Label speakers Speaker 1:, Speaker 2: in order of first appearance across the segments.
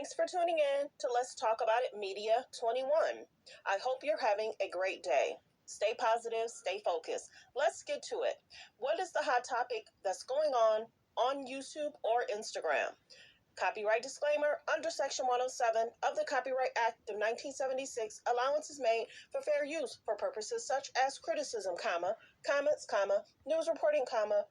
Speaker 1: Thanks for tuning in to Let's Talk About It Media 21. I hope you're having a great day. Stay positive, stay focused. Let's get to it. What is the hot topic that's going on YouTube or Instagram? Copyright disclaimer: under Section 107 of the Copyright Act of 1976, allowance is made for fair use for purposes such as criticism, comments, news reporting,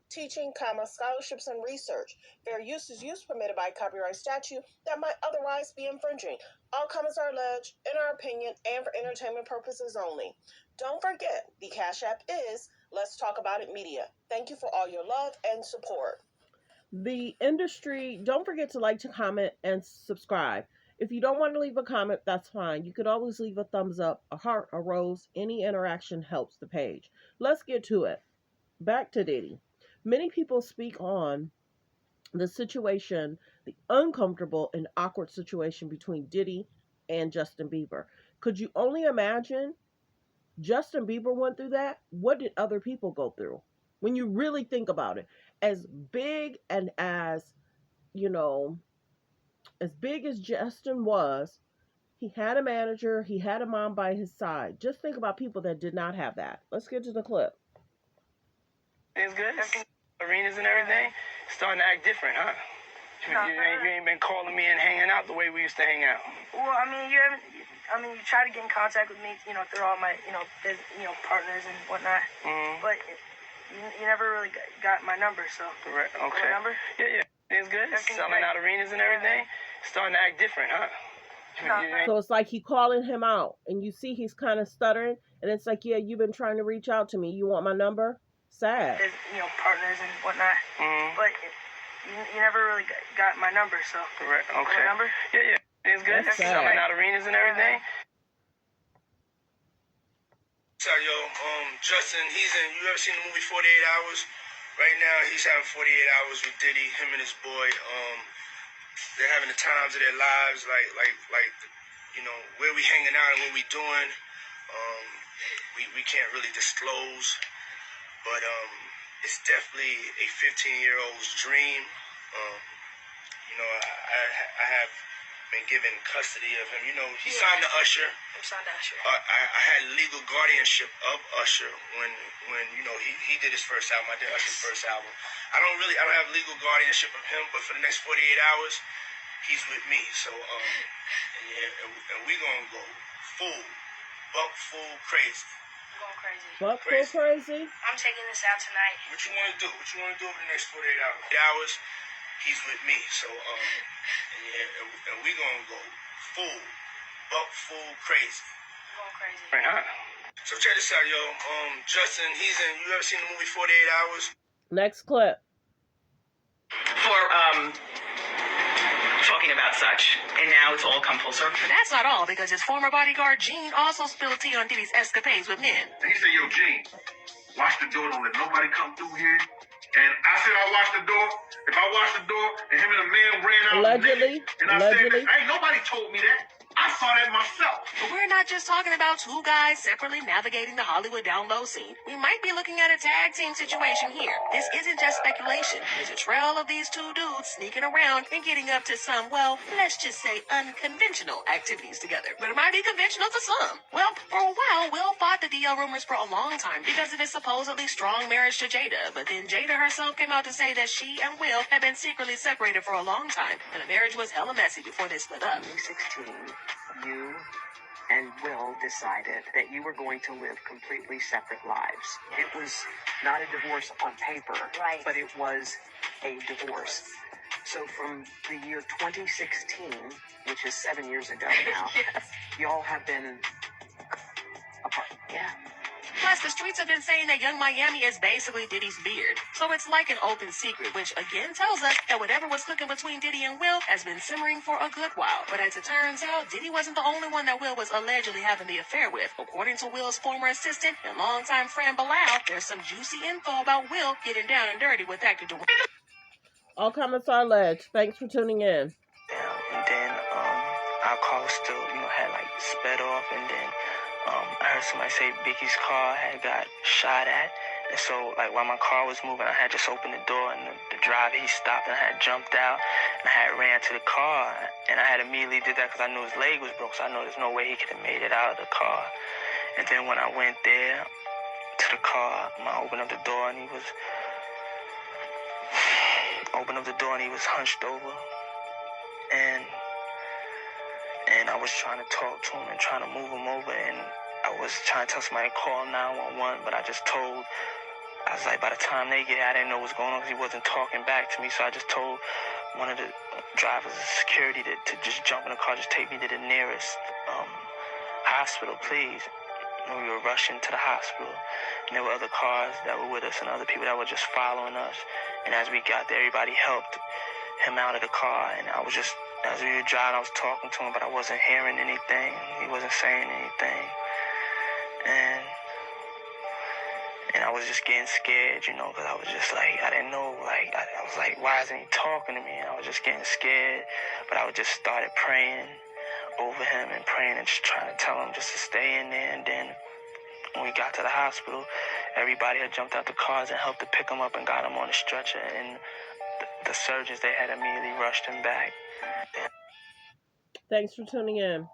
Speaker 1: teaching, scholarships and research. Fair use is use permitted by copyright statute that might otherwise be infringing. All comments are alleged, in our opinion, and for entertainment purposes only. Don't forget, the Cash App is Let's Talk About It Media. Thank you for all your love and support. The industry, don't forget to like, to comment, and subscribe. If you don't want to leave a comment, that's fine. You could always leave a thumbs up, a heart, a rose. Any interaction helps the page. Let's get to it. Back to Diddy. Many people speak on the situation, the uncomfortable and awkward situation between Diddy and Justin Bieber. Could you only imagine? Justin Bieber went through that. What did other people go through? When you really think about it, as big and as big as Justin was, he had a manager, he had a mom by his side. Just think about people that did not have that. Let's get to the clip.
Speaker 2: It's good. Arenas and everything starting to act different, huh? You ain't been calling me and hanging out the way we used to hang out.
Speaker 3: Well, I mean, you try to get in contact with me, through all my, partners and whatnot.
Speaker 2: Mm-hmm.
Speaker 3: But you never really got my number, so.
Speaker 2: Right. Okay.
Speaker 3: My number?
Speaker 2: Yeah. It's good. Selling out arenas and everything. Starting to act different, huh?
Speaker 1: So it's like he calling him out, and you see he's kind of stuttering, and it's like, yeah, you've been trying to reach out to me. You want my number? Sad.
Speaker 3: There's, partners and whatnot.
Speaker 2: Mm-hmm.
Speaker 3: But you never really got my number, so.
Speaker 2: Right. Okay.
Speaker 3: My number?
Speaker 2: Yeah. It's good. Selling out arenas and everything.
Speaker 4: So, Justin, you ever seen the movie 48 Hours? Right now, he's having 48 hours with Diddy, him and his boy. They're having the times of their lives, like, where we hanging out and what we doing. We can't really disclose, but it's definitely a 15-year-old's dream. I have been given custody of him. He signed to Usher.
Speaker 3: I'm signed to Usher.
Speaker 4: I had legal guardianship of Usher when he did his first album. I did Usher's first album. I don't have legal guardianship of him, but for the next 48 hours, he's with me. So and we gonna go full crazy.
Speaker 3: I'm going crazy.
Speaker 1: Buck full crazy?
Speaker 3: I'm taking this out tonight.
Speaker 4: What you wanna do? What you wanna do over the next 48 hours? He's with me. So and we gonna go full crazy.
Speaker 3: I'm going crazy.
Speaker 2: Right, huh?
Speaker 4: So check this out, Justin, you ever seen the movie 48 Hours?
Speaker 1: Next clip.
Speaker 5: For talking about such, and now it's all come full circle.
Speaker 6: But that's not all, because his former bodyguard Gene also spilled tea on Diddy's escapades with men.
Speaker 7: And he said, yo, Gene, watch the door, don't let nobody come through here. And I said I watched the door. If I watched the door and him and the man ran out,
Speaker 1: Allegedly.
Speaker 7: and I said, ain't nobody told me that. I saw that myself.
Speaker 6: But we're not just talking about two guys separately navigating the Hollywood down low scene. We might be looking at a tag team situation here. This isn't just speculation. There's a trail of these two dudes sneaking around and getting up to some, well, let's just say unconventional activities together. But it might be conventional to some. Well, for a while, Will fought the DL rumors for a long time because of his supposedly strong marriage to Jada. But then Jada herself came out to say that she and Will had been secretly separated for a long time, and the marriage was hella messy before they split up.
Speaker 5: 2016, you and Will decided that you were going to live completely separate lives. It was not a divorce on paper,
Speaker 3: Right.
Speaker 5: but it was a divorce. So from the year 2016, which is 7 years ago now,
Speaker 6: Yes.
Speaker 5: y'all have been apart. Yeah.
Speaker 6: Plus, the streets have been saying that Young Miami is basically Diddy's beard. So it's like an open secret, which again tells us that whatever was cooking between Diddy and Will has been simmering for a good while. But as it turns out, Diddy wasn't the only one that Will was allegedly having the affair with. According to Will's former assistant and longtime friend Bilal, there's some juicy info about Will getting down and dirty with actor Dwayne.
Speaker 1: All comments are alleged. Thanks for tuning in.
Speaker 2: And then our car still, had sped off, and then I heard somebody say Biggie's car had got shot at, And so, like, while my car was moving, I had just opened the door, and the driver, he stopped, and I had jumped out, and I had ran to the car, and I had immediately did that because I knew his leg was broke, so I know there's no way he could have made it out of the car. And then when I went there to the car, I opened up the door, and he was hunched over, and I was trying to talk to him and trying to move him over, and I was trying to tell somebody to call 911, but I was like, by the time they get here, I didn't know what was going on because he wasn't talking back to me, so I just told one of the drivers of security to just jump in the car, just take me to the nearest hospital, please. And we were rushing to the hospital, and there were other cars that were with us and other people that were just following us, and as we got there, everybody helped him out of the car, and I was just, as we were driving, I was talking to him, but I wasn't hearing anything. He wasn't saying anything. And I was just getting scared, you know, because I was just like, I didn't know, like, I was like, why isn't he talking to me? And I was just getting scared, but I just started praying over him and praying and just trying to tell him just to stay in there. And then when we got to the hospital, everybody had jumped out the cars and helped to pick him up and got him on a stretcher. And the surgeons, they had immediately rushed him back.
Speaker 1: Thanks for tuning in.